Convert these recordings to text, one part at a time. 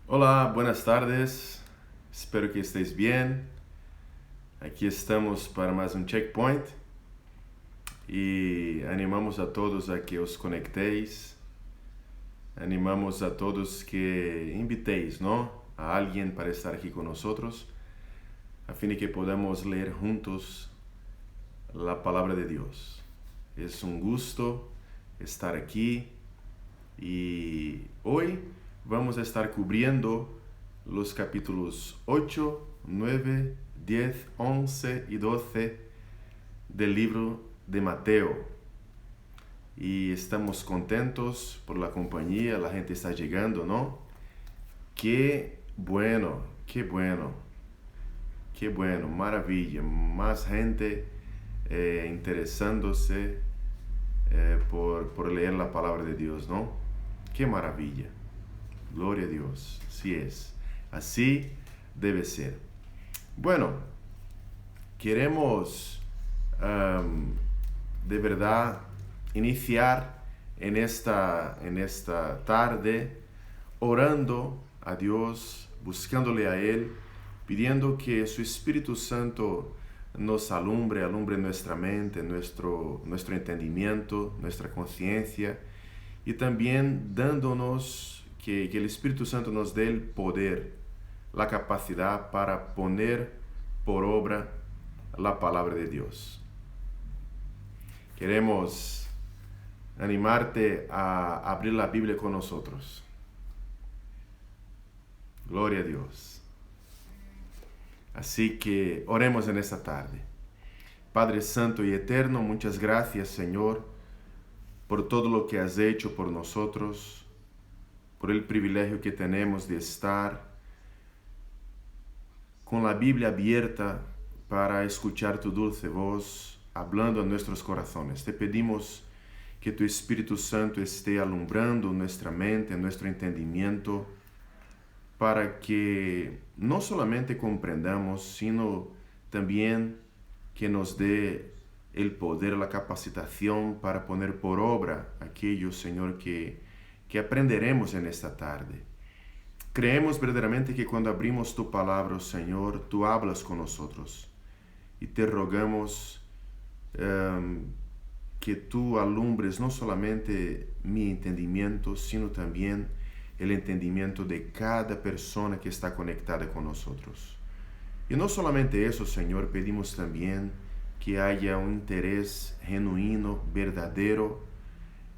Hola, buenas tardes. Espero que estéis bien. Aqui estamos para mais um checkpoint e animamos a todos a que os conecteis. Animamos a todos que inviteis, ¿no? A alguien para estar aquí con nosotros, a fin de que podamos leer juntos la palabra de Dios. Es un gusto estar aquí y hoy vamos a estar cubriendo los capítulos 8, 9, 10, 11 y 12 del libro de Mateo. Y estamos contentos por la compañía, la gente está llegando, ¿no? Qué bueno, qué bueno, qué bueno, maravilla. Más gente interesándose por leer la palabra de Dios, ¿no? Qué maravilla. Gloria a Dios, así es. Así debe ser. Bueno, queremos de verdad iniciar en esta tarde orando a Dios, buscándole a Él, pidiendo que su Espíritu Santo nos alumbre nuestra mente, nuestro entendimiento, nuestra conciencia, y también dándonos que el Espíritu Santo nos dé el poder, la capacidad para poner por obra la palabra de Dios. Queremos animarte a abrir la Biblia con nosotros. Gloria a Dios. Así que oremos en esta tarde. Padre Santo y Eterno, muchas gracias, Señor, por todo lo que has hecho por nosotros, por el privilegio que tenemos de estar con la Biblia abierta para escuchar tu dulce voz, hablando a nuestros corazones. Te pedimos que tu Espíritu Santo esté alumbrando nuestra mente, nuestro entendimiento, para que no solamente comprendamos, sino también que nos dé el poder, la capacitación para poner por obra aquello, Señor, que aprenderemos en esta tarde. Creemos verdaderamente que cuando abrimos tu palabra, Señor, tú hablas con nosotros. Y te rogamos que tú alumbres no solamente mi entendimiento, sino también el entendimiento de cada persona que está conectada con nosotros. Y no solamente eso, Señor, pedimos también que haya un interés genuino, verdadero,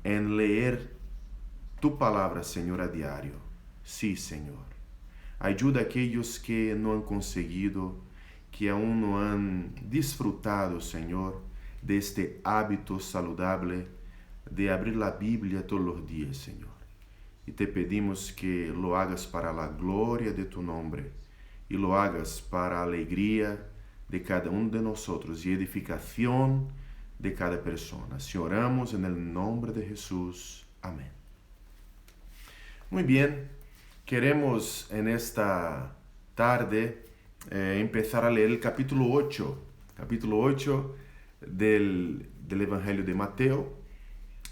en leer tu palabra, Señor, a diario. Sí, Señor. Ayuda a aquellos que no han conseguido, que aún no han disfrutado, Señor, de este hábito saludable de abrir la Biblia todos los días, Señor. Y te pedimos que lo hagas para la gloria de tu nombre y lo hagas para alegría de cada uno de nosotros y edificación de cada persona. Si oramos en el nombre de Jesús. Amén. Muy bien, queremos en esta tarde empezar a leer el capítulo 8 del Evangelio de Mateo,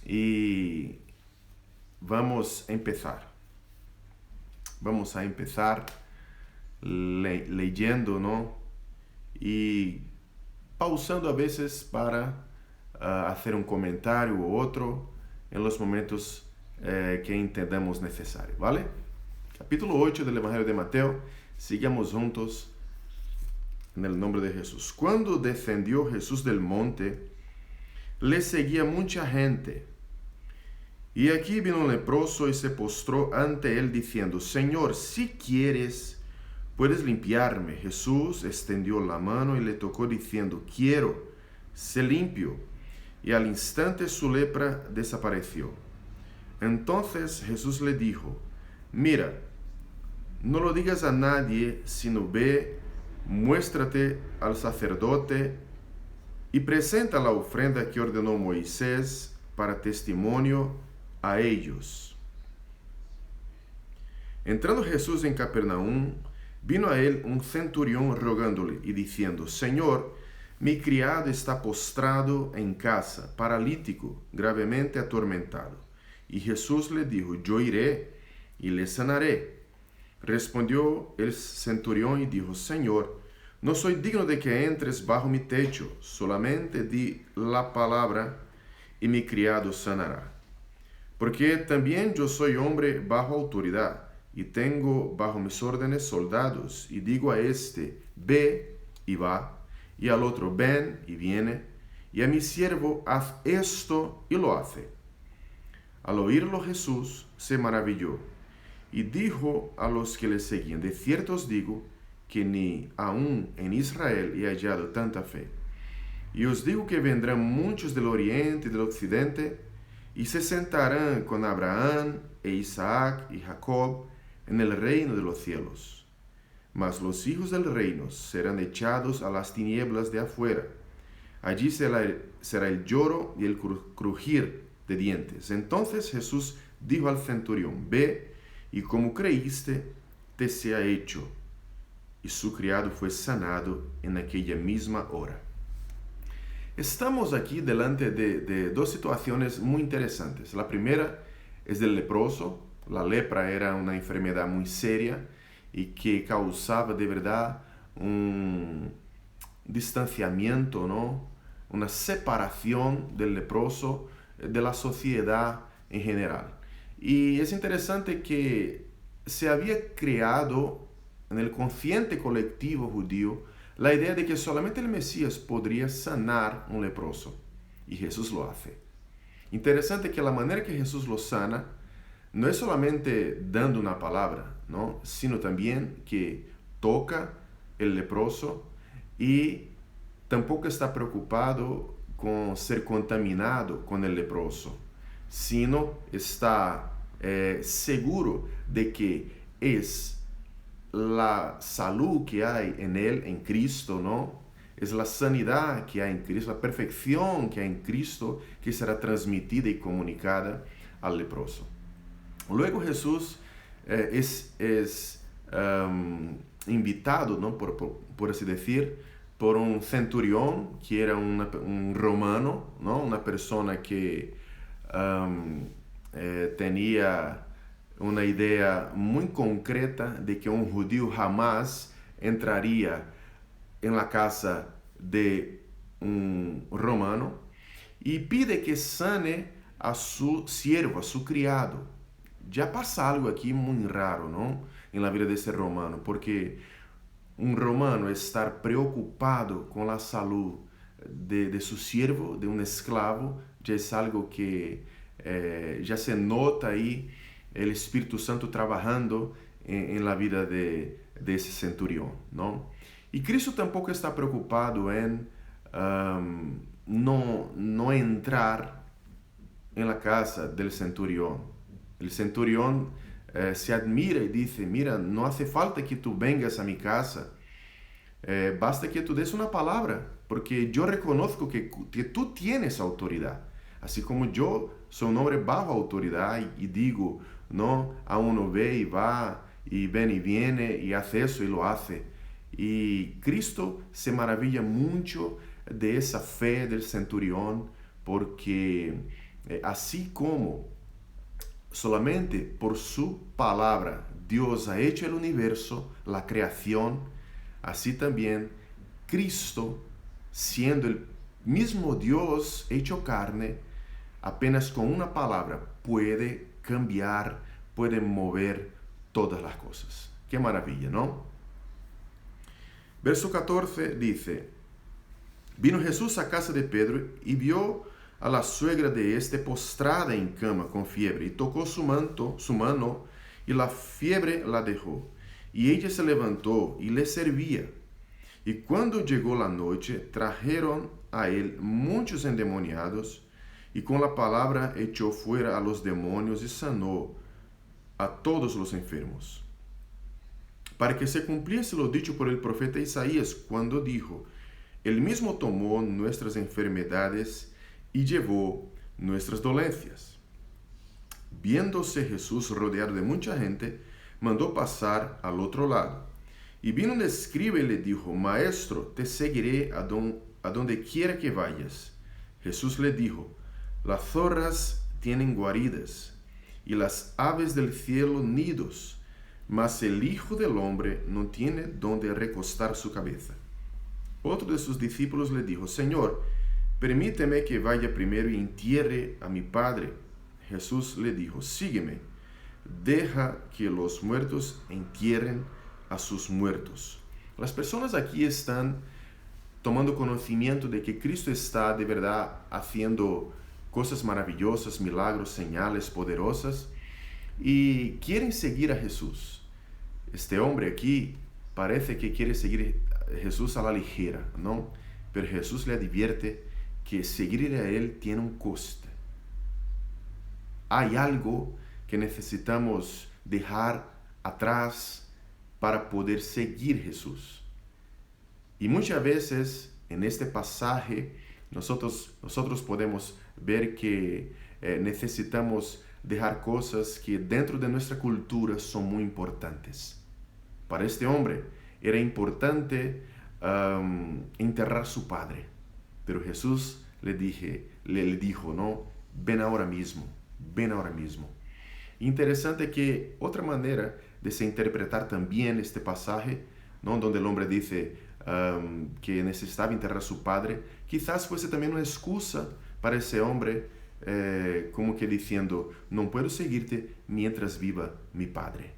y vamos a empezar leyendo, ¿no? Y pausando a veces para hacer un comentario u otro en los momentos que entendamos necesario, ¿vale? Capítulo 8 del Evangelio de Mateo, sigamos juntos en el nombre de Jesús. Cuando descendió Jesús del monte, le seguía mucha gente. Y aquí vino un leproso y se postró ante él diciendo: Señor, si quieres, puedes limpiarme. Jesús extendió la mano y le tocó diciendo: quiero, sé limpio. Y al instante su lepra desapareció. Entonces Jesús le dijo: mira, no lo digas a nadie, sino ve, muéstrate al sacerdote y presenta la ofrenda que ordenó Moisés para testimonio a ellos. Entrando Jesús en Capernaum, vino a él un centurión rogándole y diciendo: Señor, mi criado está postrado en casa, paralítico, gravemente atormentado. Y Jesús le dijo: yo iré y le sanaré. Respondió el centurión y dijo: Señor, no soy digno de que entres bajo mi techo, solamente di la palabra y mi criado sanará. Porque también yo soy hombre bajo autoridad, y tengo bajo mis órdenes soldados, y digo a este, ve, y va, y al otro, ven, y viene, y a mi siervo, haz esto, y lo hace. Al oírlo Jesús se maravilló, y dijo a los que le seguían: de cierto os digo, que ni aun en Israel he hallado tanta fe. Y os digo que vendrán muchos del oriente y del occidente, y se sentarán con Abraham e Isaac y Jacob en el reino de los cielos. Mas los hijos del reino serán echados a las tinieblas de afuera. Allí será el lloro y el crujir de dientes. Entonces Jesús dijo al centurión: ve, y como creíste, te sea hecho. Y su criado fue sanado en aquella misma hora. Estamos aquí delante de dos situaciones muy interesantes. La primera es del leproso. La lepra era una enfermedad muy seria y que causaba de verdad un distanciamiento, ¿no? Una separación del leproso de la sociedad en general. Y es interesante que se había creado en el consciente colectivo judío la idea de que solamente el Mesías podría sanar un leproso. Y Jesús lo hace. Interesante que la manera que Jesús lo sana no es solamente dando una palabra, ¿no? Sino también que toca el leproso y tampoco está preocupado con ser contaminado con el leproso, sino está seguro de que es la salud que hay en él, en Cristo, ¿no? Es la sanidad que hay en Cristo, la perfección que hay en Cristo que será transmitida y comunicada al leproso. Luego Jesús es invitado, ¿no? por así decir, por un centurión que era un romano, ¿no? Una persona que tenía una idea muy concreta de que un judío jamás entraría en la casa de un romano, y pide que sane a su siervo, a su criado. Ya pasa algo aquí muy raro, ¿no? En la vida de ese romano, porque un romano estar preocupado con la salud de su siervo, de un esclavo, ya es algo que ya se nota ahí el Espíritu Santo trabajando en la vida de ese centurión, ¿no? Y Cristo tampoco está preocupado en no entrar en la casa del centurión. El centurión se admira y dice: mira, no hace falta que tú vengas a mi casa, basta que tú des una palabra, porque yo reconozco que tú tienes autoridad, así como yo soy un hombre bajo autoridad y digo, ¿no? A uno ve y va, y ven y viene, y hace eso y lo hace. Y Cristo se maravilla mucho de esa fe del centurión, porque así como solamente por su palabra Dios ha hecho el universo, la creación, así también Cristo, siendo el mismo Dios hecho carne, apenas con una palabra puede cambiar, puede mover todas las cosas. Qué maravilla, ¿no? Verso 14 dice: vino Jesús a casa de Pedro y vio a la suegra de este postrada en cama con fiebre, y tocó su mano, y la fiebre la dejó. Y ella se levantó y le servía. Y cuando llegó la noche, trajeron a él muchos endemoniados, y con la palabra echó fuera a los demonios y sanó a todos los enfermos. Para que se cumpliese lo dicho por el profeta Isaías, cuando dijo: Él mismo tomó nuestras enfermedades y llevó nuestras dolencias. Viéndose Jesús rodeado de mucha gente, mandó pasar al otro lado. Y vino un escriba y le dijo: Maestro, te seguiré a donde quiera que vayas. Jesús le dijo: las zorras tienen guaridas y las aves del cielo nidos, mas el Hijo del Hombre no tiene donde recostar su cabeza. Otro de sus discípulos le dijo, Señor, permíteme que vaya primero y entierre a mi Padre. Jesús le dijo, sígueme, deja que los muertos entierren a sus muertos. Las personas aquí están tomando conocimiento de que Cristo está de verdad haciendo cosas maravillosas, milagros, señales poderosas, y quieren seguir a Jesús. Este hombre aquí parece que quiere seguir a Jesús a la ligera, ¿no? Pero Jesús le advierte que seguir a Él tiene un coste. Hay algo que necesitamos dejar atrás para poder seguir Jesús. Y muchas veces en este pasaje nosotros podemos ver que necesitamos dejar cosas que dentro de nuestra cultura son muy importantes. Para este hombre era importante enterrar a su padre, pero Jesús le dijo, no, ven ahora mismo. Interesante que otra manera de se interpretar también este pasaje, ¿no? Donde el hombre dice que necesitaba enterrar a su padre, quizás fuese también una excusa para ese hombre, como que diciendo, no puedo seguirte mientras viva mi padre.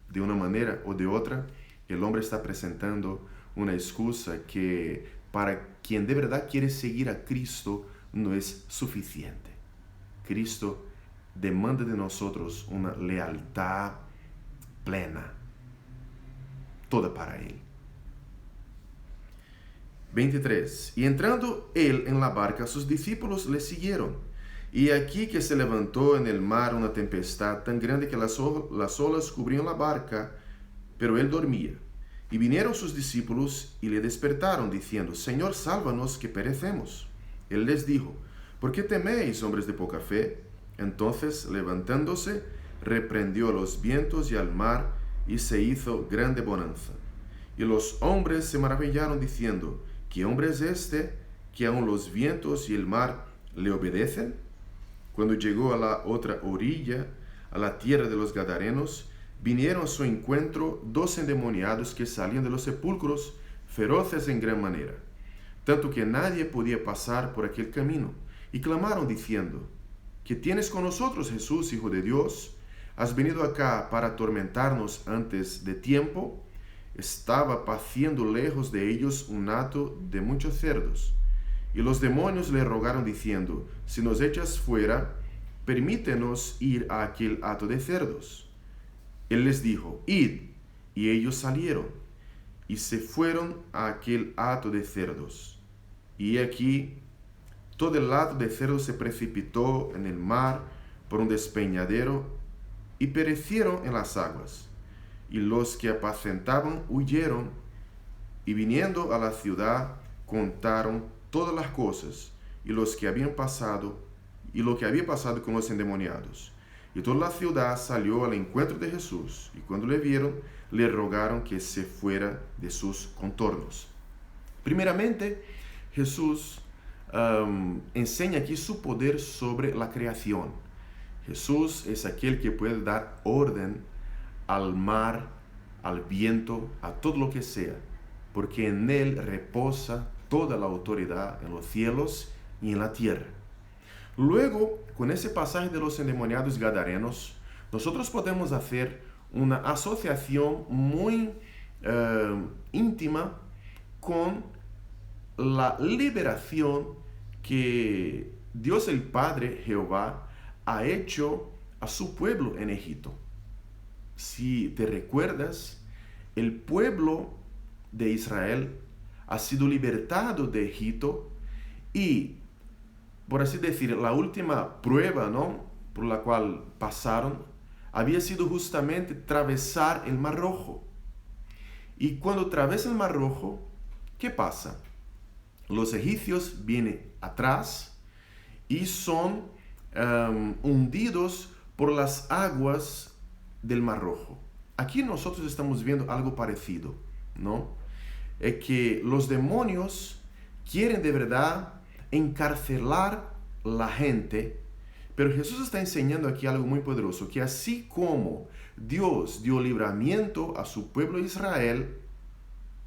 De una manera o de otra, el hombre está presentando una excusa que para quien de verdad quiere seguir a Cristo no es suficiente. Cristo demanda de nosotros una lealtad plena, toda para Él. 23. Y entrando Él en la barca, sus discípulos le siguieron. Y aquí que se levantó en el mar una tempestad tan grande que las olas cubrían la barca, pero Él dormía. Y vinieron sus discípulos y le despertaron, diciendo, Señor, sálvanos, que perecemos. Él les dijo, ¿por qué teméis, hombres de poca fe? Entonces, levantándose, reprendió a los vientos y al mar, y se hizo grande bonanza. Y los hombres se maravillaron, diciendo, ¿qué hombre es este, que aun los vientos y el mar le obedecen? Cuando llegó a la otra orilla, a la tierra de los Gadarenos, vinieron a su encuentro 2 endemoniados que salían de los sepulcros, feroces en gran manera, tanto que nadie podía pasar por aquel camino, y clamaron diciendo, ¿qué tienes con nosotros, Jesús, Hijo de Dios? ¿Has venido acá para atormentarnos antes de tiempo? Estaba paciendo lejos de ellos un hato de muchos cerdos. Y los demonios le rogaron diciendo, si nos echas fuera, permítenos ir a aquel hato de cerdos. Él les dijo, id, y ellos salieron, y se fueron a aquel hato de cerdos. Y aquí todo el hato de cerdos se precipitó en el mar por un despeñadero, y perecieron en las aguas. Y los que apacentaban huyeron, y viniendo a la ciudad, contaron todas las cosas, y lo que había pasado con los endemoniados. Y toda la ciudad salió al encuentro de Jesús, y cuando le vieron, le rogaron que se fuera de sus contornos. Primeramente, Jesús enseña aquí su poder sobre la creación. Jesús es aquel que puede dar orden al mar, al viento, a todo lo que sea, porque en Él reposa toda la autoridad en los cielos y en la tierra. Luego, con ese pasaje de los endemoniados gadarenos, nosotros podemos hacer una asociación muy íntima con la liberación que Dios el Padre, Jehová, ha hecho a su pueblo en Egipto. Si te recuerdas, el pueblo de Israel ha sido libertado de Egipto y, por así decir, la última prueba, ¿no?, por la cual pasaron había sido justamente atravesar el Mar Rojo. Y cuando atravesan el Mar Rojo, ¿qué pasa? Los egipcios vienen atrás y son hundidos por las aguas del Mar Rojo. Aquí nosotros estamos viendo algo parecido, ¿no? Es que los demonios quieren de verdad encarcelar la gente, pero Jesús está enseñando aquí algo muy poderoso, que así como Dios dio libramiento a su pueblo Israel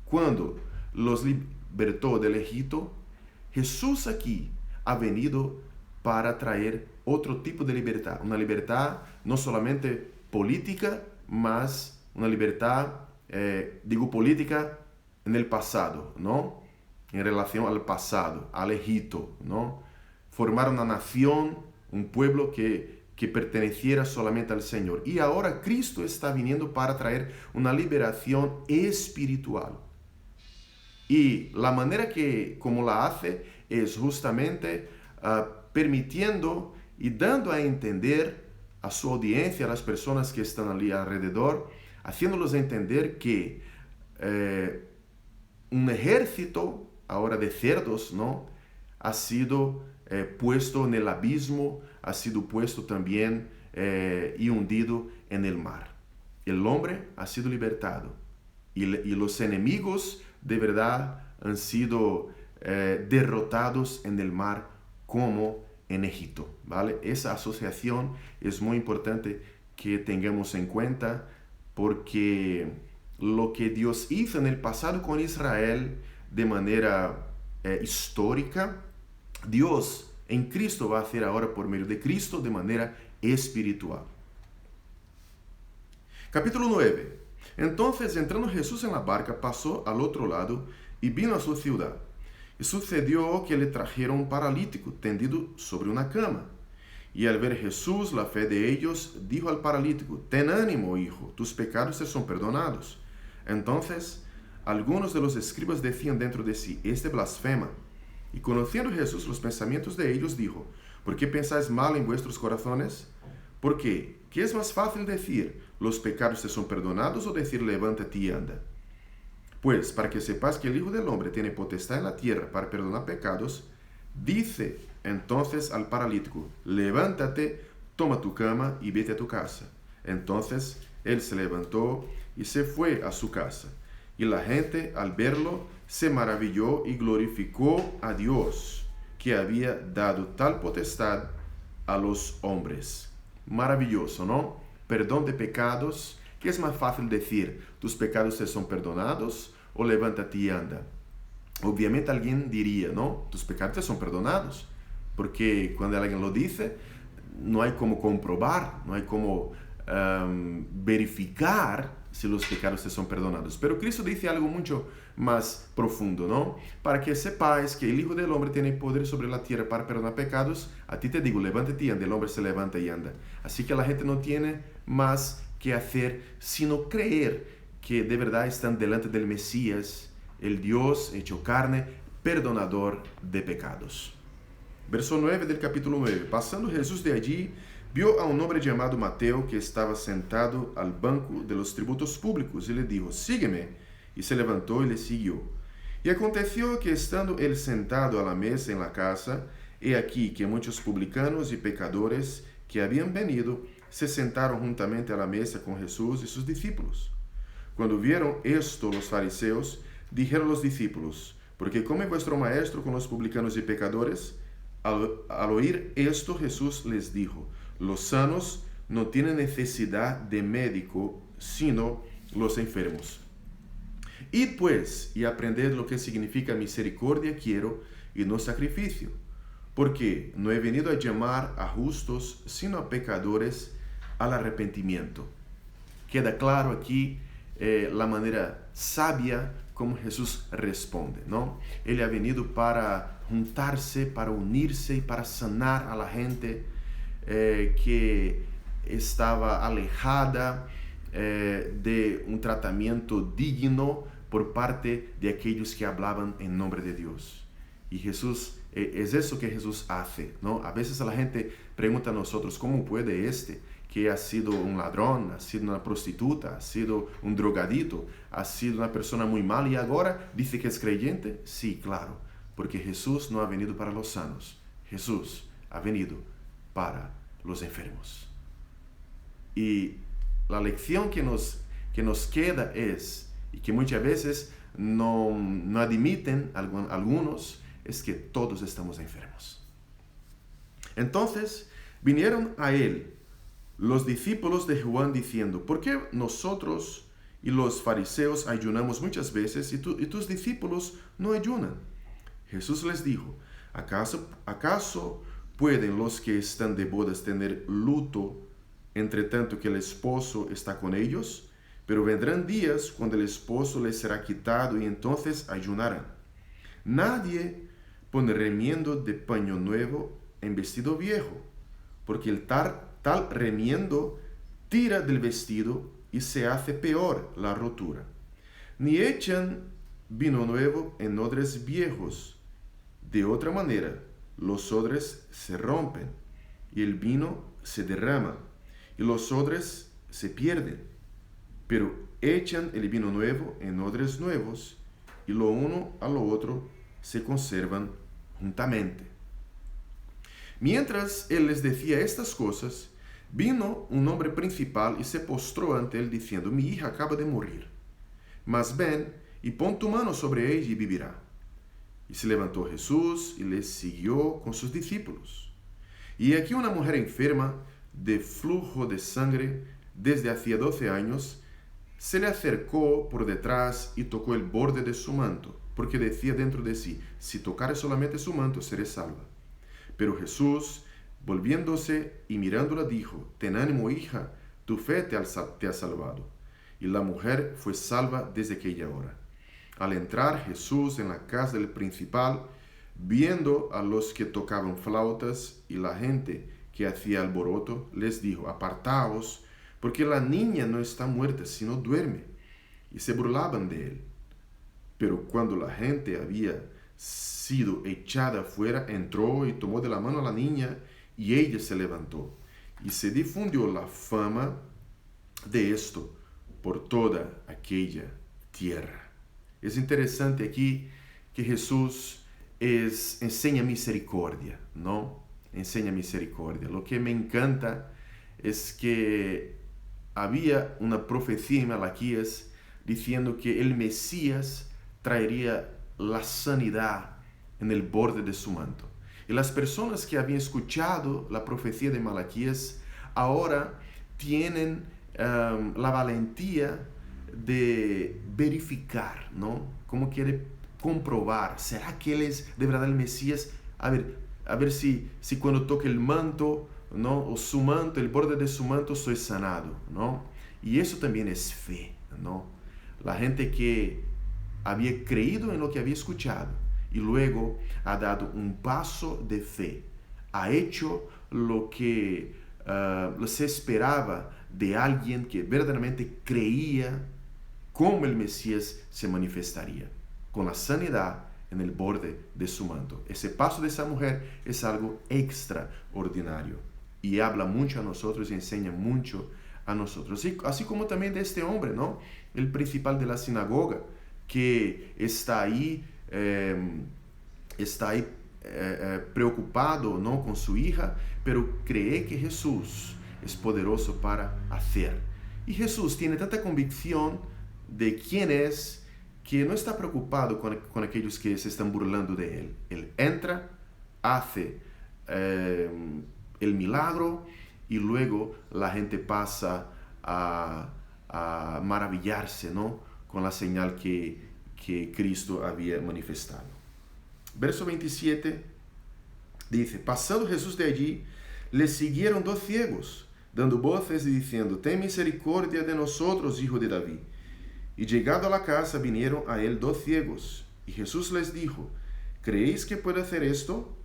cuando los libertó del Egipto. Jesús aquí ha venido para traer otro tipo de libertad, una libertad no solamente política, mas una libertad, digo política en el pasado, ¿no? En relación al pasado, al Egipto, ¿no? Formar una nación, un pueblo que perteneciera solamente al Señor. Y ahora Cristo está viniendo para traer una liberación espiritual. Y la manera como la hace es justamente permitiendo y dando a entender a su audiencia, a las personas que están allí alrededor, haciéndolos entender que un ejército ahora de cerdos, ¿no?, ha sido puesto en el abismo, ha sido puesto también y hundido en el mar. El hombre ha sido libertado y los enemigos de verdad han sido derrotados en el mar como en Egipto, ¿vale? Esa asociación es muy importante que tengamos en cuenta, porque lo que Dios hizo en el pasado con Israel de manera histórica, Dios en Cristo va a hacer ahora por medio de Cristo de manera espiritual. Capítulo 9. Entonces, entrando Jesús en la barca, pasó al otro lado y vino a su ciudad. Y sucedió que le trajeron un paralítico tendido sobre una cama. Y al ver Jesús la fe de ellos, dijo al paralítico: ten ánimo, hijo, tus pecados te son perdonados. Entonces, algunos de los escribas decían dentro de sí: este blasfema. Y conociendo Jesús los pensamientos de ellos, dijo: ¿por qué pensáis mal en vuestros corazones? ¿Por qué? ¿Qué es más fácil decir: los pecados te son perdonados, o decir: levántate y anda? Pues para que sepas que el Hijo del Hombre tiene potestad en la tierra para perdonar pecados, dice entonces al paralítico: levántate, toma tu cama y vete a tu casa. Entonces él se levantó y se fue a su casa. Y la gente, al verlo, se maravilló y glorificó a Dios, que había dado tal potestad a los hombres. Maravilloso, ¿no? Perdón de pecados. ¿Qué es más fácil decir? ¿Tus pecados te son perdonados, o levántate y anda? Obviamente alguien diría, ¿no? Tus pecados te son perdonados. Porque cuando alguien lo dice, no hay como comprobar, no hay como verificar si los pecados te son perdonados. Pero Cristo dice algo mucho más profundo, ¿no? Para que sepáis que el Hijo del Hombre tiene poder sobre la tierra para perdonar pecados, a ti te digo, levántate y anda. El hombre se levanta y anda. Así que la gente no tiene más que hacer sino creer que de verdad están delante del Mesías, el Dios hecho carne, perdonador de pecados. Verso 9 del capítulo 9. Pasando Jesús de allí, vio a un hombre llamado Mateo que estaba sentado al banco de los tributos públicos y le dijo: sígueme. Y se levantó y le siguió. Y aconteció que estando él sentado a la mesa en la casa, he aquí que muchos publicanos y pecadores que habían venido se sentaron juntamente a la mesa con Jesús y sus discípulos. Cuando vieron esto los fariseos, dijeron los discípulos: ¿por qué come vuestro maestro con los publicanos y pecadores? Al oír esto, Jesús les dijo: los sanos no tienen necesidad de médico, sino los enfermos. Id pues y aprended lo que significa misericordia quiero y no sacrificio, porque no he venido a llamar a justos, sino a pecadores al arrepentimiento. Queda claro aquí la manera sabia como Jesús responde, ¿no? Él ha venido para juntarse, para unirse y para sanar a la gente que estaba alejada de un tratamiento digno por parte de aquellos que hablaban en nombre de Dios. Y Jesús, es eso que Jesús hace, ¿no? A veces la gente pregunta a nosotros: ¿cómo puede que ha sido un ladrón, ha sido una prostituta, ha sido un drogadito, ha sido una persona muy mala y ahora dice que es creyente? Sí, claro, porque Jesús no ha venido para los sanos, Jesús ha venido para los enfermos. Y la lección que nos queda es, y que muchas veces no admiten algunos, es que todos estamos enfermos. Entonces vinieron a él los discípulos de Juan diciendo, ¿por qué nosotros y los fariseos ayunamos muchas veces y tus discípulos no ayunan? Jesús les dijo, ¿acaso pueden los que están de bodas tener luto entre tanto que el esposo está con ellos? Pero vendrán días cuando el esposo les será quitado y entonces ayunarán. Nadie pone remiendo de paño nuevo en vestido viejo, porque el tal remiendo tira del vestido y se hace peor la rotura. Ni echan vino nuevo en odres viejos. De otra manera, los odres se rompen y el vino se derrama y los odres se pierden. Pero echan el vino nuevo en odres nuevos y lo uno a lo otro se conservan juntamente. Mientras él les decía estas cosas, vino un hombre principal y se postró ante él diciendo, mi hija acaba de morir, mas ven y pon tu mano sobre ella y vivirá. Y se levantó Jesús y les siguió con sus discípulos. Y aquí una mujer enferma de flujo de sangre desde hacía 12 años, se le acercó por detrás y tocó el borde de su manto, porque decía dentro de sí, si tocare solamente su manto, seré salva. Pero Jesús, volviéndose y mirándola, dijo, ten ánimo, hija, tu fe te ha salvado. Y la mujer fue salva desde aquella hora. Al entrar Jesús en la casa del principal, viendo a los que tocaban flautas y la gente que hacía alboroto, les dijo, apartaos, porque la niña no está muerta, sino duerme. Y se burlaban de él. Pero cuando la gente había sido echada fuera, entró y tomó de la mano a la niña, y ella se levantó. Y se difundió la fama de esto por toda aquella tierra. Es interesante aquí que Jesús enseña misericordia, ¿no? Enseña misericordia. Lo que me encanta es que había una profecía en Malaquías diciendo que el Mesías traería la sanidad en el borde de su manto. Y las personas que habían escuchado la profecía de Malaquías ahora tienen la valentía de verificar, ¿no? Como quiere comprobar, ¿será que él es de verdad el Mesías? A ver si cuando toque el manto, ¿no? O su manto, el borde de su manto, soy sanado, ¿no? Y eso también es fe, ¿no? La gente que había creído en lo que había escuchado y luego ha dado un paso de fe, ha hecho lo que se esperaba de alguien que verdaderamente creía cómo el Mesías se manifestaría, con la sanidad en el borde de su manto. Ese paso de esa mujer es algo extraordinario y habla mucho a nosotros y enseña mucho a nosotros. Así como también de este hombre, ¿no? El principal de la sinagoga, que está ahí preocupado, ¿no? Con su hija, pero cree que Jesús es poderoso para hacer. Y Jesús tiene tanta convicción de quién es, que no está preocupado con aquellos que se están burlando de él. Él entra, hace el milagro y luego la gente pasa a maravillarse, ¿no? Con la señal que Cristo había manifestado. Verso 27 dice, pasando Jesús de allí, le siguieron 2 ciegos, dando voces y diciendo, ten misericordia de nosotros, hijo de David. Y llegado a la casa vinieron a él 2 ciegos, y Jesús les dijo, ¿creéis que puede hacer esto?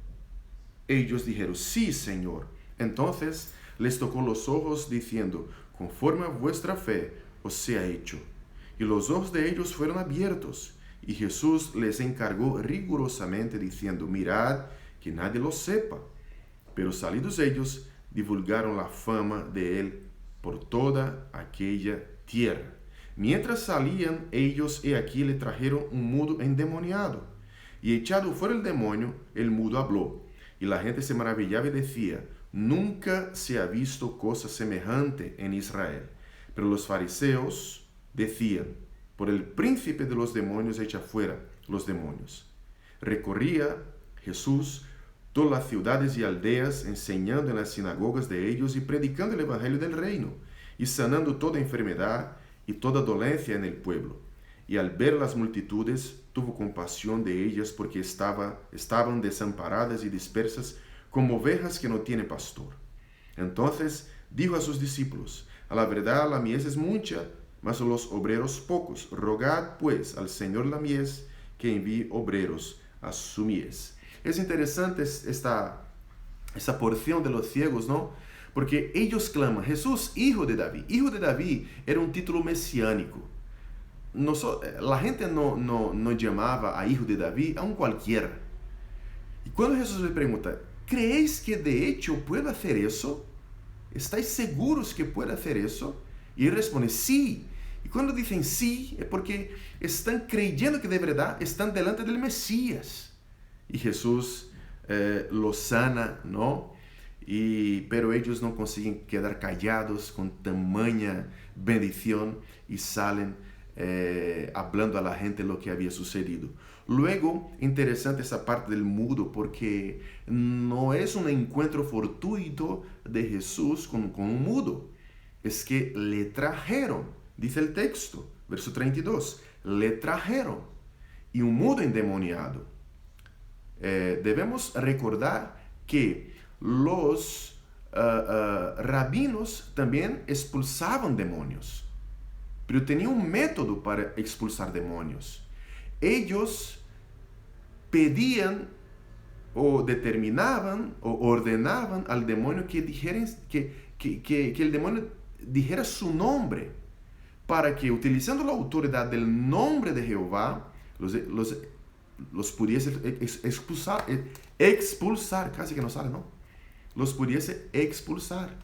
Ellos dijeron, sí, Señor. Entonces les tocó los ojos, diciendo, conforme a vuestra fe os sea hecho. Y los ojos de ellos fueron abiertos, y Jesús les encargó rigurosamente, diciendo, mirad que nadie lo sepa. Pero salidos ellos, divulgaron la fama de él por toda aquella tierra. Mientras salían ellos, he aquí le trajeron un mudo endemoniado. Y echado fuera el demonio, el mudo habló. Y la gente se maravillaba y decía, nunca se ha visto cosa semejante en Israel. Pero los fariseos decían, por el príncipe de los demonios echa fuera los demonios. Recorría Jesús todas las ciudades y aldeas, enseñando en las sinagogas de ellos y predicando el evangelio del reino, y sanando toda enfermedad y toda dolencia en el pueblo. Y al ver las multitudes, tuvo compasión de ellas porque estaban desamparadas y dispersas como ovejas que no tienen pastor. Entonces dijo a sus discípulos: a la verdad la mies es mucha, mas los obreros pocos. Rogad pues al Señor la mies que envíe obreros a su mies. Es interesante esta porción de los ciegos, ¿no? Porque ellos claman: Jesús, hijo de David. Hijo de David era un título mesiánico. La gente no llamaba a hijo de David a un cualquiera. Y cuando Jesús le pregunta: ¿creéis que de hecho puede hacer eso? ¿Estáis seguros que puede hacer eso? Y él responde: sí. Y cuando dicen sí, es porque están creyendo que de verdad están delante del Mesías. Y Jesús los sana, ¿no? Pero ellos no consiguen quedar callados con tamaña bendición y salen hablando a la gente lo que había sucedido. Luego, interesante esa parte del mudo, porque no es un encuentro fortuito de Jesús con un mudo. Es que le trajeron, dice el texto, verso 32, le trajeron. Y un mudo endemoniado. Debemos recordar que los rabinos también expulsaban demonios, pero tenían un método para expulsar demonios. Ellos pedían o determinaban o ordenaban al demonio que el demonio dijera su nombre, para que, utilizando la autoridad del nombre de Jehová, los pudiese expulsar, casi que no sale, ¿no? Los pudiese expulsar.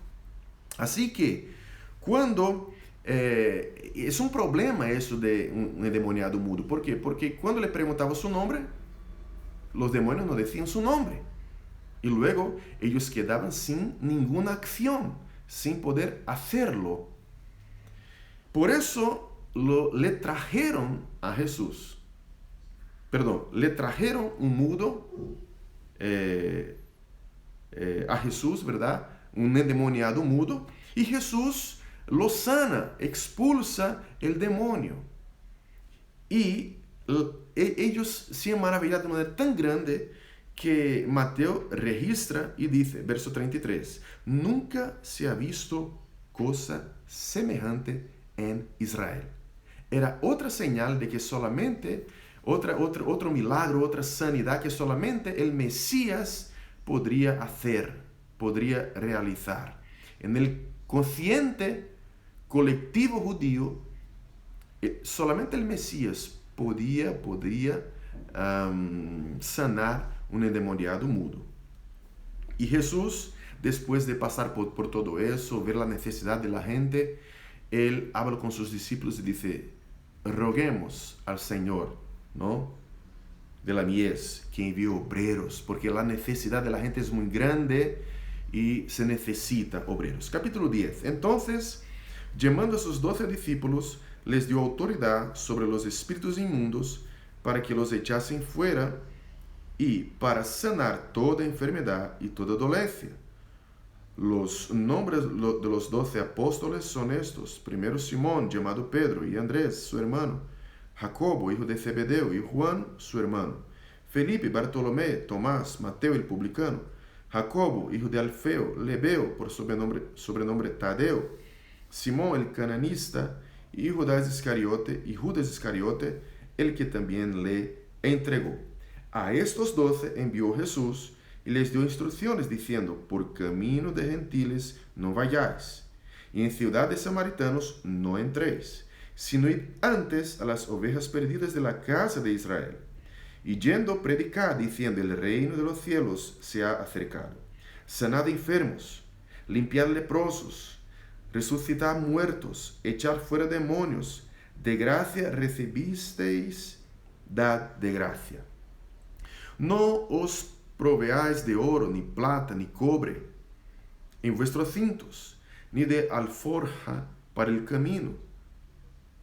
Así que, cuando es un problema eso de un endemoniado mudo. ¿Por qué? Porque cuando le preguntaba su nombre, los demonios no decían su nombre. Y luego ellos quedaban sin ninguna acción, sin poder hacerlo. Por eso le trajeron a Jesús. Le trajeron un mudo a Jesús, ¿verdad? Un endemoniado mudo. Y Jesús lo sana, expulsa el demonio. Y ellos se han maravillado de manera tan grande que Mateo registra y dice, verso 33, nunca se ha visto cosa semejante en Israel. Era otra señal de que solamente, otro milagro, otra sanidad que solamente el Mesías podría hacer, podría realizar. En el consciente colectivo judío, solamente el Mesías podría sanar un endemoniado mudo. Y Jesús, después de pasar por todo eso, ver la necesidad de la gente, él habla con sus discípulos y dice, roguemos al Señor, ¿no?, de la mies, que envíe obreros, porque la necesidad de la gente es muy grande y se necesita obreros. Capítulo 10. Entonces, llamando a sus 12 discípulos, les dio autoridad sobre los espíritus inmundos para que los echasen fuera y para sanar toda enfermedad y toda dolencia. Los nombres de los 12 apóstoles son estos. Primero Simón, llamado Pedro, y Andrés, su hermano, Jacobo, hijo de Zebedeo, y Juan, su hermano, Felipe, Bartolomé, Tomás, Mateo el publicano, Jacobo, hijo de Alfeo, Lebeo, por sobrenombre Tadeo, Simón el cananista, y Judas Iscariote, el que también le entregó. A estos 12 envió Jesús y les dio instrucciones diciendo, por camino de gentiles no vayáis, y en ciudad de samaritanos no entréis, sino id antes a las ovejas perdidas de la casa de Israel. Y yendo, predicad, diciendo, el reino de los cielos se ha acercado. Sanad enfermos, limpiad leprosos, resucitad muertos, echad fuera demonios. De gracia recibisteis, dad de gracia. No os proveáis de oro, ni plata, ni cobre en vuestros cintos, ni de alforja para el camino,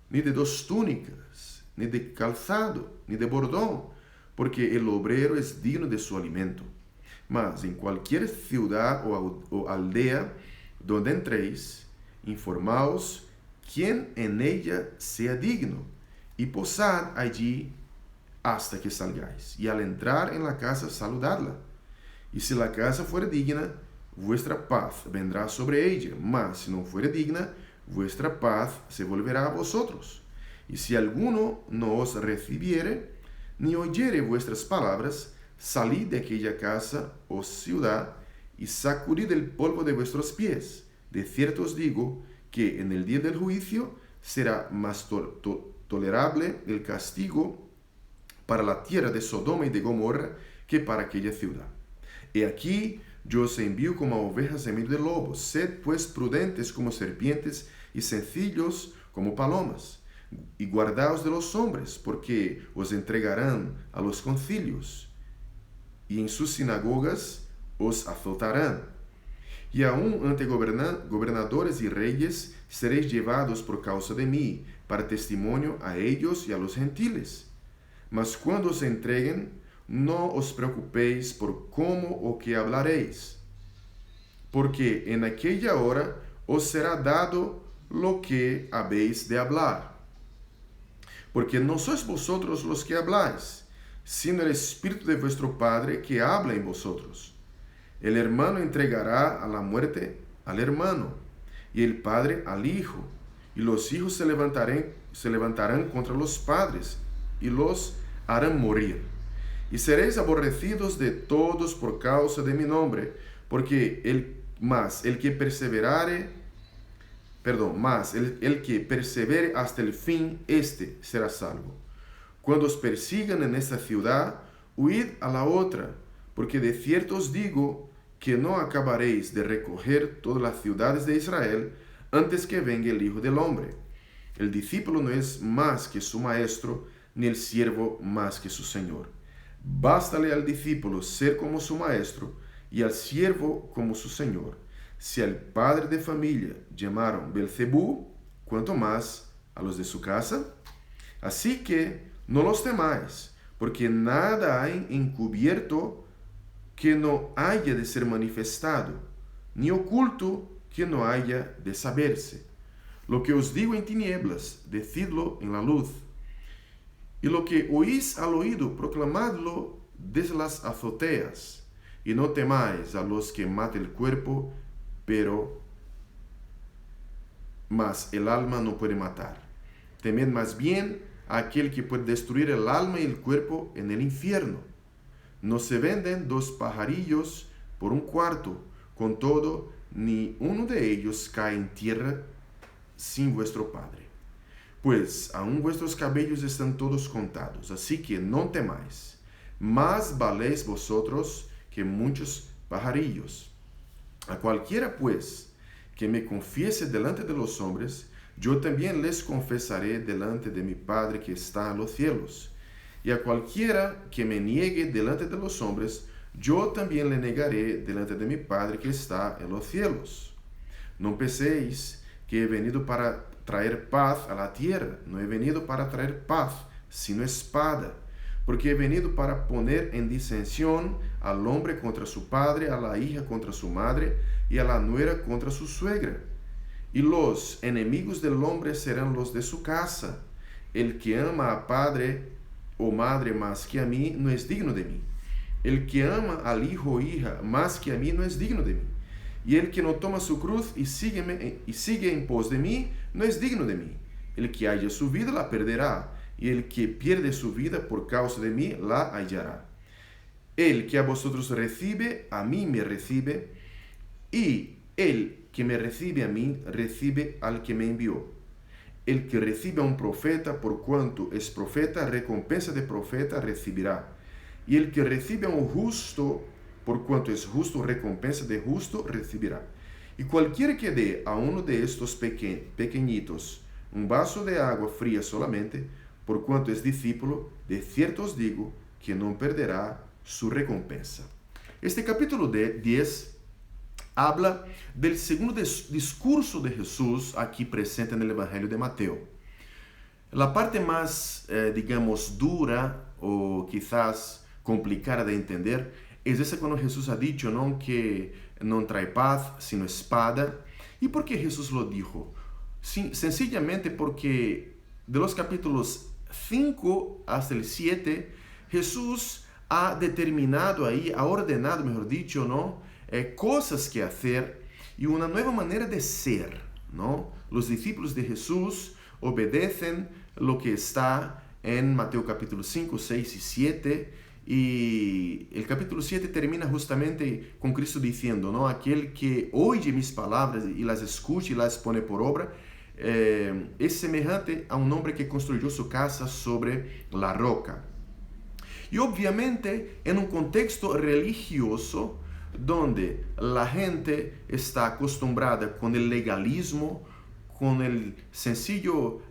ni de 2 túnicas, ni de calzado, ni de bordón, porque el obrero es digno de su alimento. Mas en cualquier ciudad o aldea donde entréis, informaos quién en ella sea digno, y posad allí hasta que salgáis. Y al entrar en la casa, saludadla. Y si la casa fuere digna, vuestra paz vendrá sobre ella. Mas si no fuere digna, vuestra paz se volverá a vosotros. Y si alguno no os recibiere, ni oyere vuestras palabras, salid de aquella casa o ciudad y sacudid el polvo de vuestros pies. De cierto os digo que en el día del juicio será más tolerable el castigo para la tierra de Sodoma y de Gomorra que para aquella ciudad. He aquí, yo os envío como a ovejas en medio de lobos. Sed pues prudentes como serpientes y sencillos como palomas. Y guardaos de los hombres, porque os entregarán a los concilios, y en sus sinagogas os azotarán. Y aun ante gobernadores y reyes seréis llevados por causa de mí, para testimonio a ellos y a los gentiles. Mas cuando os entreguen, no os preocupéis por cómo o qué hablaréis, porque en aquella hora os será dado lo que habéis de hablar. Porque no sois vosotros los que habláis, sino el Espíritu de vuestro Padre que habla en vosotros. El hermano entregará a la muerte al hermano, y el padre al hijo, y los hijos se levantarán contra los padres, y los harán morir. Y seréis aborrecidos de todos por causa de mi nombre, porque el que persevere hasta el fin, éste será salvo. Cuando os persigan en esta ciudad, huid a la otra, porque de cierto os digo que no acabaréis de recoger todas las ciudades de Israel antes que venga el Hijo del Hombre. El discípulo no es más que su maestro, ni el siervo más que su señor. Bástale al discípulo ser como su maestro y al siervo como su señor. Si al padre de familia llamaron Belcebú, cuanto más a los de su casa. Así que no los temáis, porque nada hay encubierto que no haya de ser manifestado, ni oculto que no haya de saberse. Lo que os digo en tinieblas, decidlo en la luz. Y lo que oís al oído, proclamadlo desde las azoteas. Y no temáis a los que matan el cuerpo, mas el alma no puede matar. Temed más bien a aquel que puede destruir el alma y el cuerpo en el infierno. No se venden 2 pajarillos por un cuarto, con todo, ni uno de ellos cae en tierra sin vuestro Padre. Pues aún vuestros cabellos están todos contados, así que no temáis. Más valéis vosotros que muchos pajarillos. A cualquiera, pues, que me confiese delante de los hombres, yo también les confesaré delante de mi Padre que está en los cielos. Y a cualquiera que me niegue delante de los hombres, yo también le negaré delante de mi Padre que está en los cielos. No penséis que he venido para traer paz a la tierra. No he venido para traer paz, sino espada. Porque he venido para poner en disensión al hombre contra su padre, a la hija contra su madre, y a la nuera contra su suegra. Y los enemigos del hombre serán los de su casa. El que ama a padre o madre más que a mí, no es digno de mí. El que ama al hijo o hija más que a mí, no es digno de mí. Y el que no toma su cruz y sigue en pos de mí, no es digno de mí. El que haya su vida la perderá, y el que pierde su vida por causa de mí la hallará. El que a vosotros recibe, a mí me recibe, y el que me recibe a mí, recibe al que me envió. El que recibe a un profeta, por cuanto es profeta, recompensa de profeta recibirá. Y el que recibe a un justo, por cuanto es justo, recompensa de justo recibirá. Y cualquiera que dé a uno de estos pequeñitos un vaso de agua fría solamente, por cuanto es discípulo, de cierto os digo que no perderá su recompensa. Este capítulo 10 habla del segundo discurso de Jesús aquí presente en el Evangelio de Mateo. La parte más, digamos, dura o quizás complicada de entender Es ese cuando Jesús ha dicho, ¿no?, que no trae paz sino espada. ¿Y por qué Jesús lo dijo? Sencillamente porque de los capítulos 5 hasta el 7, Jesús ha determinado ahí, ha ordenado, mejor dicho, ¿no?, cosas que hacer y una nueva manera de ser, ¿no? Los discípulos de Jesús obedecen lo que está en Mateo capítulo 5, 6 y 7. Y el capítulo 7 termina justamente con Cristo diciendo, ¿no?, aquel que oye mis palabras y las escucha y las pone por obra, es semejante a un hombre que construyó su casa sobre la roca. Y obviamente en un contexto religioso donde la gente está acostumbrada con el legalismo, con el sencillo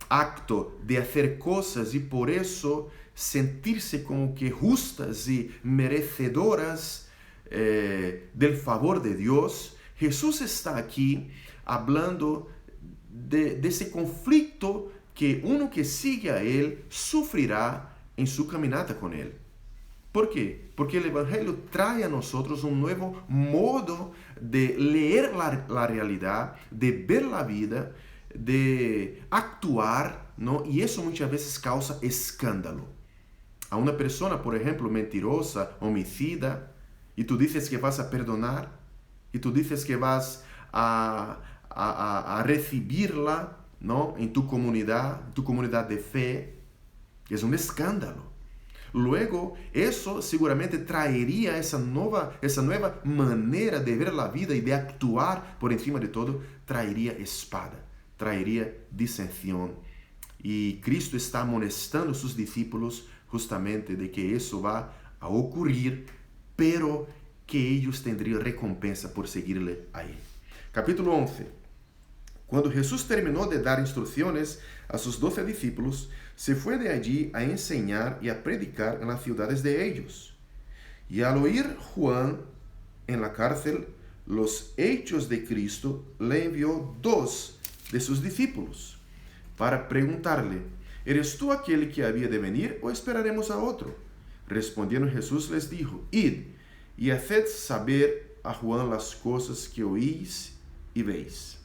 acto de hacer cosas y por eso sentirse como que justas y merecedoras del favor de Dios, Jesús está aquí hablando de ese conflicto que uno que sigue a Él sufrirá en su caminata con Él. ¿Por qué? Porque el Evangelio trae a nosotros un nuevo modo de leer la realidad, de ver la vida, de actuar, ¿no? Y eso muchas veces causa escándalo. A una persona, por ejemplo, mentirosa, homicida, y tú dices que vas a perdonar, y tú dices que vas a recibirla, ¿no?, en tu comunidad de fe, es un escándalo. Luego, eso seguramente traería esa nueva manera de ver la vida y de actuar por encima de todo, traería espada, traería disensión. Y Cristo está amonestando a sus discípulos justamente de que eso va a ocurrir, pero que ellos tendrían recompensa por seguirle a Él. Capítulo 11. Cuando Jesús terminó de dar instrucciones a sus 12 discípulos, se fue de allí a enseñar y a predicar en las ciudades de ellos. Y al oír Juan en la cárcel los hechos de Cristo, le envió 2 de sus discípulos para preguntarle, ¿eres tú aquel que había de venir o esperaremos a otro? Respondiendo Jesús les dijo, id y haced saber a Juan las cosas que oís y veis.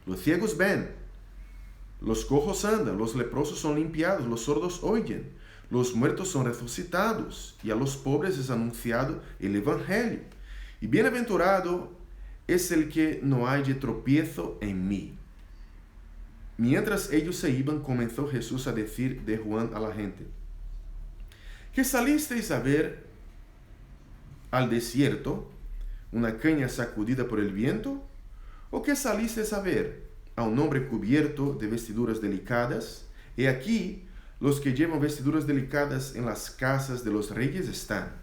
Los ciegos ven, los cojos andan, los leprosos son limpiados, los sordos oyen, los muertos son resucitados, y a los pobres es anunciado el Evangelio. Y bienaventurado es el que no haya tropiezo en mí. Mientras ellos se iban, comenzó Jesús a decir de Juan a la gente, ¿qué salisteis a ver al desierto? ¿Una caña sacudida por el viento? ¿O qué salisteis a ver? ¿A un hombre cubierto de vestiduras delicadas? He aquí, los que llevan vestiduras delicadas en las casas de los reyes están.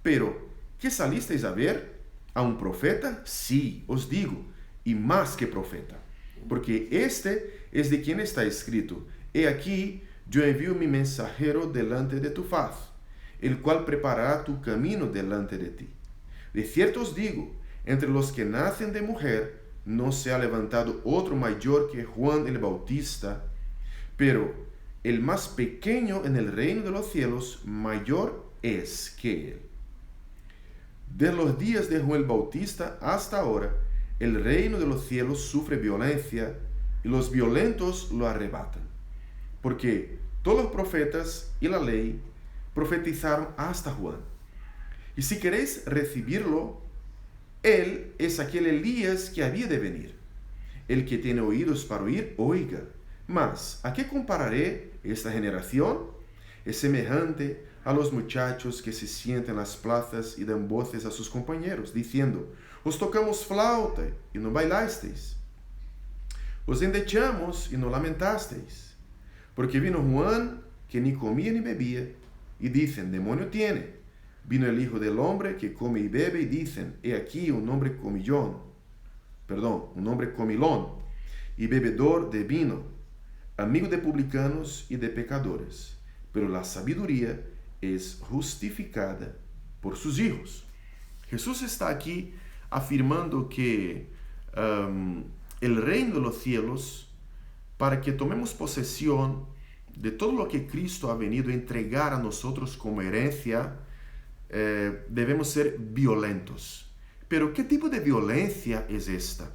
Pero, ¿qué salisteis a ver? ¿A un profeta? Sí, os digo, y más que profeta. Porque este es de quien está escrito, he aquí, yo envío mi mensajero delante de tu faz, el cual preparará tu camino delante de ti. De cierto os digo, entre los que nacen de mujer, no se ha levantado otro mayor que Juan el Bautista, pero el más pequeño en el reino de los cielos mayor es que él. De los días de Juan el Bautista hasta ahora, el reino de los cielos sufre violencia y los violentos lo arrebatan. Porque todos los profetas y la ley profetizaron hasta Juan. Y si queréis recibirlo, él es aquel Elías que había de venir. El que tiene oídos para oír, oiga. Mas, ¿a qué compararé esta generación? Es semejante a los muchachos que se sientan en las plazas y dan voces a sus compañeros, diciendo, os tocamos flauta y no bailasteis. Os endechamos y no lamentasteis. Porque vino Juan, que ni comía ni bebía, y dicen, demonio tiene. Vino el Hijo del Hombre, que come y bebe, y dicen, he aquí un hombre comilón, y bebedor de vino, amigo de publicanos y de pecadores. Pero la sabiduría es justificada por sus hijos. Jesús está aquí afirmando que el reino de los cielos, para que tomemos posesión, de todo lo que Cristo ha venido a entregar a nosotros como herencia, debemos ser violentos. Pero ¿qué tipo de violencia es esta?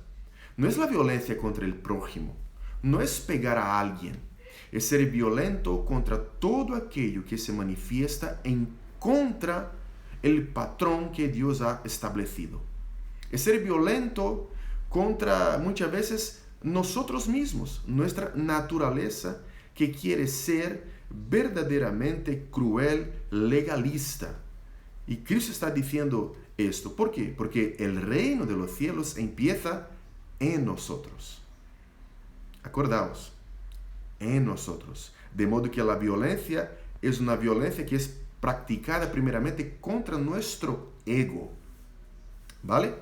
No es la violencia contra el prójimo, no es pegar a alguien, es ser violento contra todo aquello que se manifiesta en contra el patrón que Dios ha establecido. Es ser violento contra muchas veces nosotros mismos, nuestra naturaleza que quiere ser verdaderamente cruel, legalista. Y Cristo está diciendo esto. ¿Por qué? Porque el reino de los cielos empieza en nosotros. Acordaos, en nosotros. De modo que la violencia es una violencia que es practicada primeramente contra nuestro ego. ¿Vale?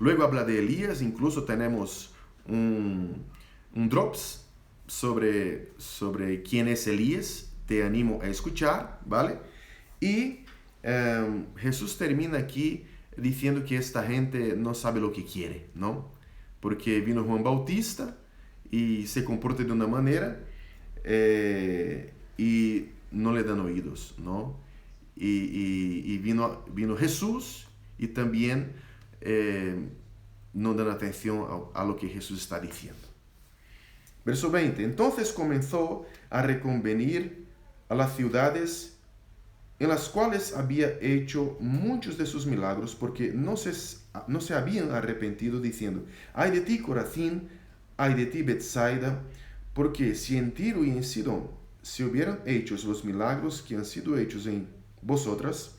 Luego habla de Elías, incluso tenemos un drops sobre quién es Elías. Te animo a escuchar, ¿vale? Y Jesús termina aquí diciendo que esta gente no sabe lo que quiere, ¿no? Porque vino Juan Bautista y se comporta de una manera y no le dan oídos, ¿no? Y vino Jesús y también no dan atención a lo que Jesús está diciendo. Verso 20. Entonces comenzó a reconvenir a las ciudades en las cuales había hecho muchos de sus milagros, porque no se habían arrepentido, diciendo: ay de ti, Corazín, ay de ti, Betsaida, porque si en Tiro y en Sidón se hubieran hecho los milagros que han sido hechos en vosotras,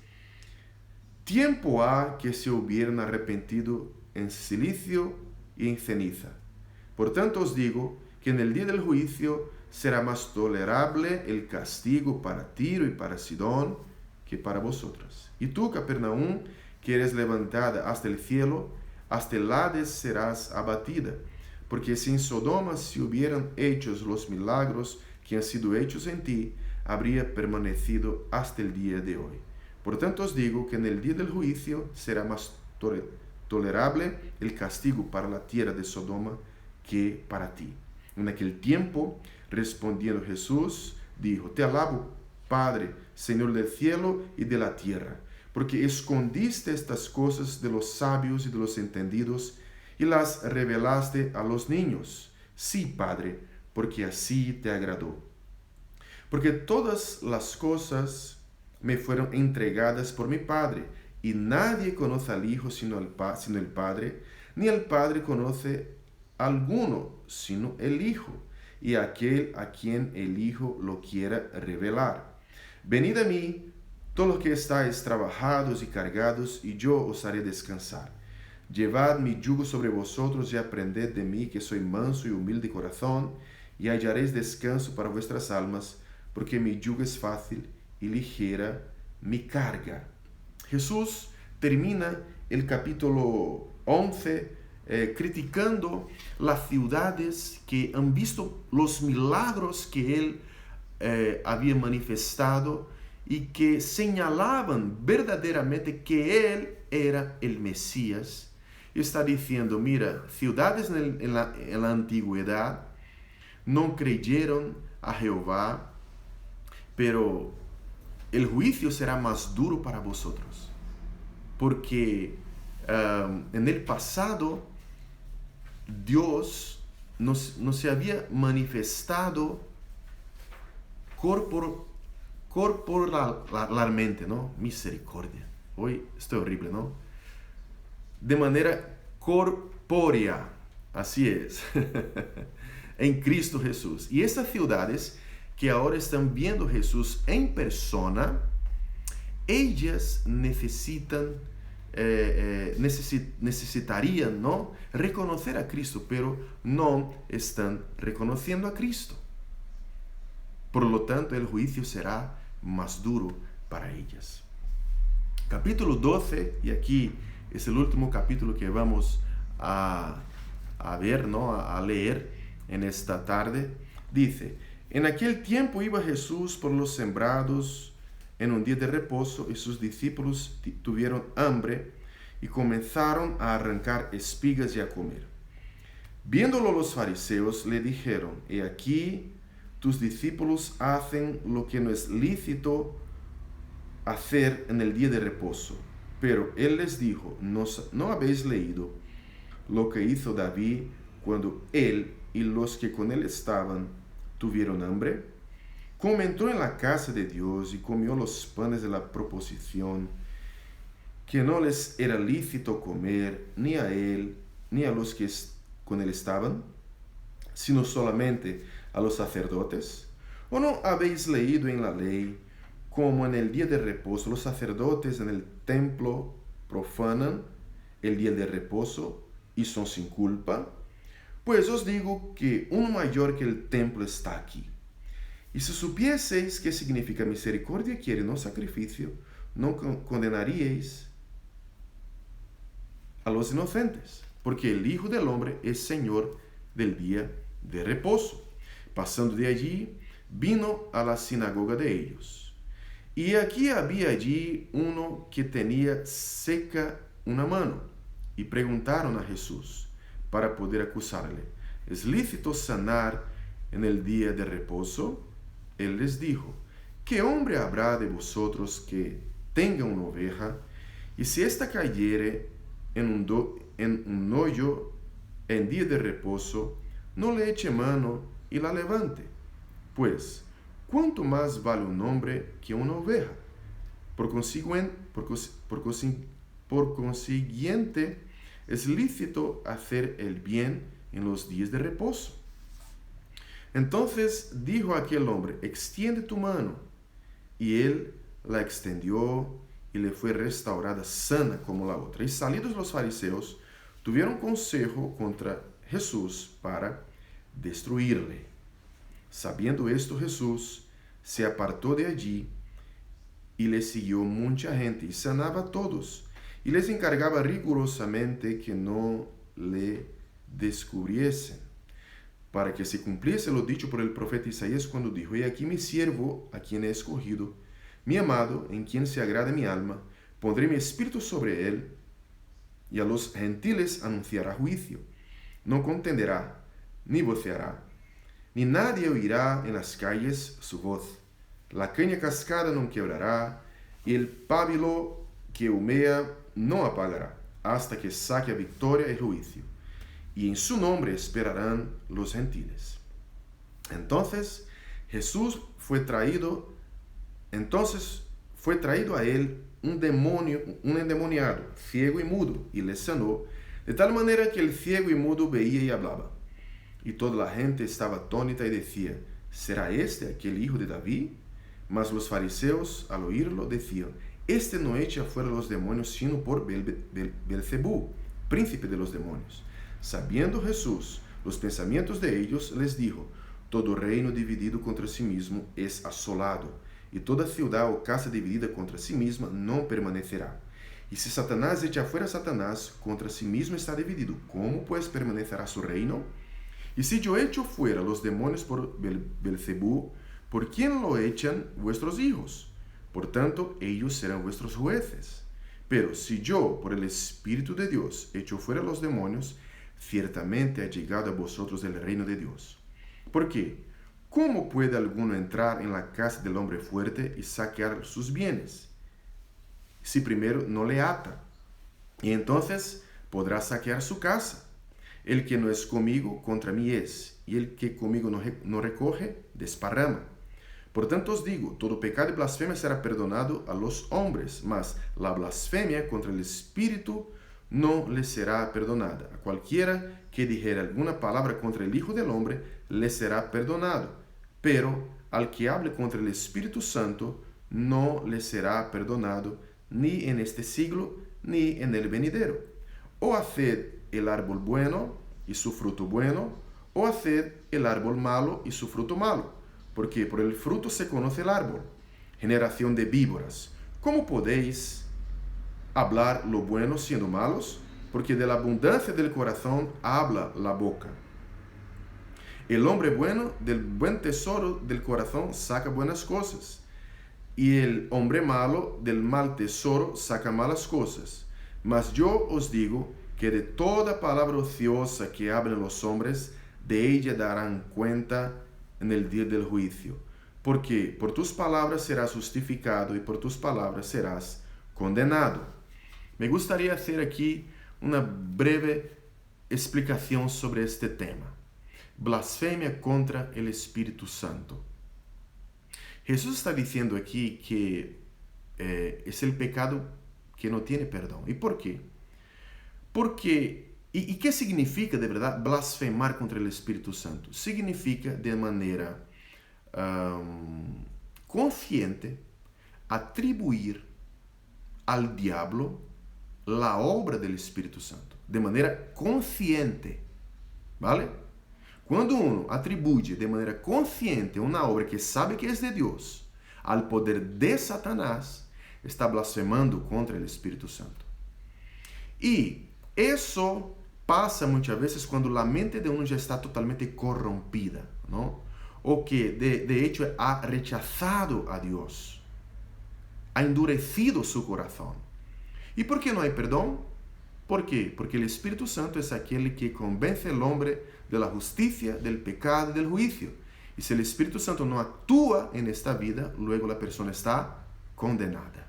tiempo ha que se hubieran arrepentido en silicio y en ceniza. Por tanto os digo que en el día del juicio será más tolerable el castigo para Tiro y para Sidón que para vosotras. Y tú, Capernaum, que eres levantada hasta el cielo, hasta el Hades serás abatida. Porque si en Sodoma se hubieran hecho los milagros que han sido hechos en ti, habría permanecido hasta el día de hoy. Por tanto os digo que en el día del juicio será más tolerable el castigo para la tierra de Sodoma que para ti. En aquel tiempo, respondiendo Jesús, dijo: te alabo, Padre, Señor del cielo y de la tierra, porque escondiste estas cosas de los sabios y de los entendidos y las revelaste a los niños. Sí, Padre, porque así te agradó. Porque todas las cosas me fueron entregadas por mi Padre, y nadie conoce al Hijo sino el Padre, ni el Padre conoce a alguno sino el Hijo, y aquel a quien el Hijo lo quiera revelar. Venid a mí, todos los que estáis trabajados y cargados, y yo os haré descansar. Llevad mi yugo sobre vosotros y aprended de mí, que soy manso y humilde de corazón, y hallaréis descanso para vuestras almas, porque mi yugo es fácil y ligera mi carga. Jesús termina el capítulo 11 criticando las ciudades que han visto los milagros que él había manifestado y que señalaban verdaderamente que él era el Mesías. Y está diciendo: mira, ciudades en la antigüedad no creyeron a Jehová, pero el juicio será más duro para vosotros, porque en el pasado Dios no se había manifestado corporalmente, ¿no? Misericordia. Hoy estoy horrible, ¿no? De manera corpórea, así es, en Cristo Jesús. Y estas ciudades que ahora están viendo a Jesús en persona, ellas necesitarían, ¿no?, reconocer a Cristo, pero no están reconociendo a Cristo. Por lo tanto, el juicio será más duro para ellas. Capítulo 12, y aquí es el último capítulo que vamos a ver, ¿no?, a leer en esta tarde. Dice: en aquel tiempo iba Jesús por los sembrados en un día de reposo, y sus discípulos tuvieron hambre y comenzaron a arrancar espigas y a comer. Viéndolo los fariseos le dijeron: he aquí, tus discípulos hacen lo que no es lícito hacer en el día de reposo. Pero él les dijo, ¿no habéis leído lo que hizo David cuando él y los que con él estaban tuvieron hambre? Como entró en la casa de Dios y comió los panes de la proposición, que no les era lícito comer ni a él ni a los que con él estaban, sino solamente a los sacerdotes. ¿O no habéis leído en la ley como en el día de reposo los sacerdotes en el templo profanan el día de reposo y son sin culpa? Pues os digo que uno mayor que el templo está aquí. Y si supieseis qué significa misericordia quiere, no sacrificio, no condenaríais a los inocentes, porque el Hijo del Hombre es Señor del día de reposo. Pasando de allí, vino a la sinagoga de ellos. Y aquí había allí uno que tenía seca una mano, y preguntaron a Jesús para poder acusarle, ¿es lícito sanar en el día de reposo? Él les dijo, ¿qué hombre habrá de vosotros que tenga una oveja, y si ésta cayere en un hoyo en día de reposo, no le eche mano y la levante? Pues, ¿cuánto más vale un hombre que una oveja? Por consiguiente, es lícito hacer el bien en los días de reposo. Entonces dijo aquel hombre, extiende tu mano. Y él la extendió y le fue restaurada sana como la otra. Y salidos los fariseos, tuvieron consejo contra Jesús para destruirle. Sabiendo esto, Jesús se apartó de allí y le siguió mucha gente y sanaba a todos. Y les encargaba rigurosamente que no le descubriesen, para que se cumpliese lo dicho por el profeta Isaías cuando dijo, he aquí mi siervo, a quien he escogido, mi amado, en quien se agrada mi alma, pondré mi espíritu sobre él, y a los gentiles anunciará juicio. No contenderá, ni voceará, ni nadie oirá en las calles su voz. La caña cascada no quebrará, y el pábilo que humea no apagará, hasta que saque a victoria el juicio. Y en su nombre esperarán los gentiles. Entonces fue traído a él un endemoniado, ciego y mudo, y le sanó, de tal manera que el ciego y mudo veía y hablaba. Y toda la gente estaba atónita y decía, ¿será este aquel hijo de David? Mas los fariseos, al oírlo, decían, este no echa fuera los demonios, sino por Belcebú, príncipe de los demonios. Sabiendo Jesús los pensamientos de ellos, les dijo, todo reino dividido contra sí mismo es asolado, y toda ciudad o casa dividida contra sí misma no permanecerá. Y si Satanás echa fuera a Satanás, contra sí mismo está dividido, ¿cómo pues permanecerá su reino? Y si yo echo fuera los demonios por Belcebú, ¿por quién lo echan vuestros hijos? Por tanto, ellos serán vuestros jueces. Pero si yo, por el Espíritu de Dios, echo fuera los demonios, ciertamente ha llegado a vosotros el reino de Dios. ¿Por qué? ¿Cómo puede alguno entrar en la casa del hombre fuerte y saquear sus bienes, si primero no le ata? Y entonces podrá saquear su casa. El que no es conmigo, contra mí es, y el que conmigo no recoge, desparrama. Por tanto os digo, todo pecado y blasfemia será perdonado a los hombres, mas la blasfemia contra el Espíritu no le será perdonada. A cualquiera que dijere alguna palabra contra el Hijo del Hombre, le será perdonado. Pero al que hable contra el Espíritu Santo, no le será perdonado, ni en este siglo, ni en el venidero. O haced el árbol bueno y su fruto bueno, o haced el árbol malo y su fruto malo, porque por el fruto se conoce el árbol. Generación de víboras, ¿cómo podéis hablar lo bueno siendo malos? Porque de la abundancia del corazón habla la boca. El hombre bueno del buen tesoro del corazón saca buenas cosas, y el hombre malo del mal tesoro saca malas cosas. Mas yo os digo que de toda palabra ociosa que hablen los hombres, de ella darán cuenta en el día del juicio, porque por tus palabras serás justificado y por tus palabras serás condenado. Me gustaría hacer aquí una breve explicación sobre este tema. Blasfemia contra el Espíritu Santo. Jesús está diciendo aquí que es el pecado que no tiene perdón. ¿Y por qué? Porque, ¿y qué significa de verdad blasfemar contra el Espíritu Santo? Significa de manera consciente atribuir al diablo la obra del Espíritu Santo. De manera consciente. ¿Vale? Quando uno atribui de maneira consciente uma obra que sabe que é de Deus ao poder de Satanás, está blasfemando contra o Espírito Santo. E isso passa muitas vezes quando a mente de uno já está totalmente corrompida, não? Ou que de hecho ha rechazado a Deus, ha endurecido su coração. E por que não há perdão? ¿Por quê? Porque o Espírito Santo é aquele que convence o homem de la justicia, del pecado, del juicio. Y si el Espíritu Santo no actúa en esta vida, luego la persona está condenada.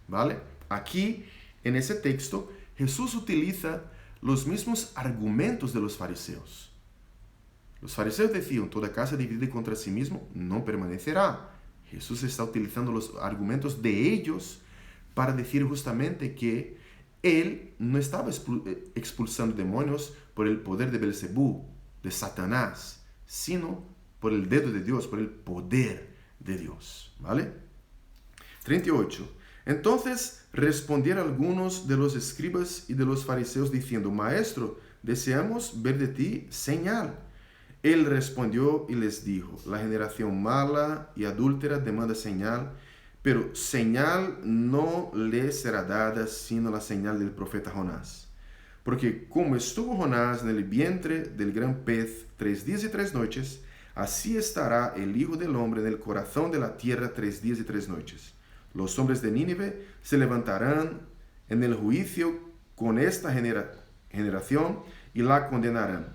¿Vale? Aquí, en ese texto, Jesús utiliza los mismos argumentos de los fariseos. Los fariseos decían, toda casa dividida contra sí mismo no permanecerá. Jesús está utilizando los argumentos de ellos para decir justamente que él no estaba expulsando demonios por el poder de Belcebú, de Satanás, sino por el dedo de Dios, por el poder de Dios. ¿Vale? 38. Entonces respondieron algunos de los escribas y de los fariseos diciendo, Maestro, deseamos ver de ti señal. Él respondió y les dijo, la generación mala y adúltera demanda señal, pero señal no le será dada sino la señal del profeta Jonás. Porque como estuvo Jonás en el vientre del gran pez 3 días y 3 noches, así estará el Hijo del Hombre en el corazón de la tierra 3 días y 3 noches. Los hombres de Nínive se levantarán en el juicio con esta generación y la condenarán,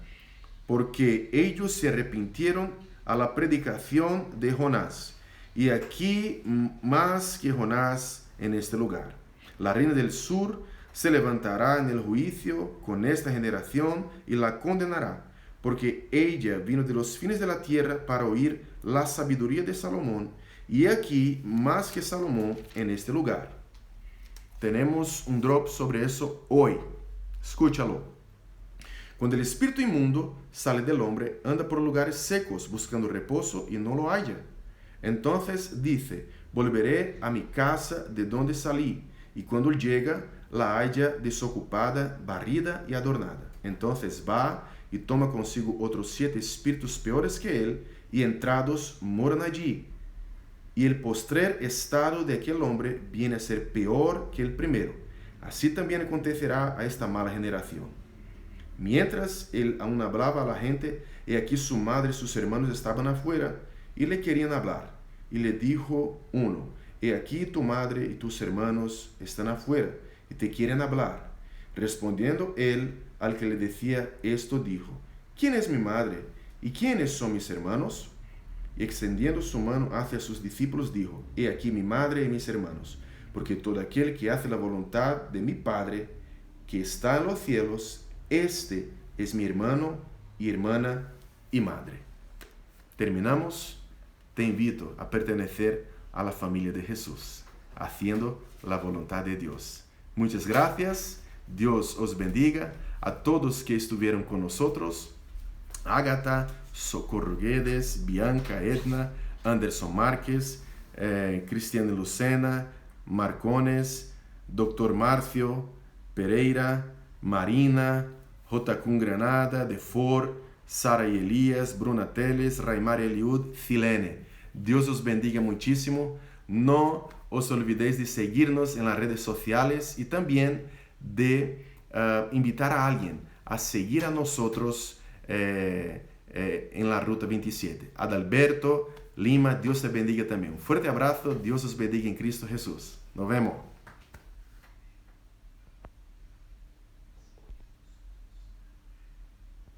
porque ellos se arrepintieron a la predicación de Jonás. Y aquí más que Jonás en este lugar. La reina del sur se levantará en el juicio con esta generación y la condenará, porque ella vino de los fines de la tierra para oír la sabiduría de Salomón, y aquí más que Salomón en este lugar. Tenemos un drop sobre eso hoy. Escúchalo. Cuando el espíritu inmundo sale del hombre, anda por lugares secos buscando reposo y no lo halla. Entonces dice, volveré a mi casa de donde salí, y cuando llega, la halla desocupada, barrida y adornada. Entonces va y toma consigo otros 7 espíritus peores que él, y entrados moran allí. Y el postrer estado de aquel hombre viene a ser peor que el primero. Así también acontecerá a esta mala generación. Mientras él aún hablaba a la gente, he aquí su madre y sus hermanos estaban afuera, y le querían hablar. Y le dijo uno, he aquí tu madre y tus hermanos están afuera, y te quieren hablar. Respondiendo él al que le decía esto, dijo, ¿quién es mi madre? ¿Y quiénes son mis hermanos? Y extendiendo su mano hacia sus discípulos, dijo, he aquí mi madre y mis hermanos, porque todo aquel que hace la voluntad de mi Padre, que está en los cielos, este es mi hermano y hermana y madre. Terminamos. Te invito a pertenecer a la familia de Jesús, haciendo la voluntad de Dios. Muchas gracias. Dios os bendiga. A todos que estuvieron con nosotros, Ágata, Socorro Guedes, Bianca, Edna, Anderson Márquez, Cristiane Lucena, Marcones, Dr. Marcio, Pereira, Marina, Jotacun Granada, Defor, Sara y Elías, Bruna Teles, Raimar Eliud, Filene. Dios os bendiga muchísimo. No os olvidéis de seguirnos en las redes sociales y también de invitar a alguien a seguir a nosotros en la Ruta 27. Adalberto, Lima, Dios te bendiga también. Un fuerte abrazo, Dios os bendiga en Cristo Jesús. Nos vemos.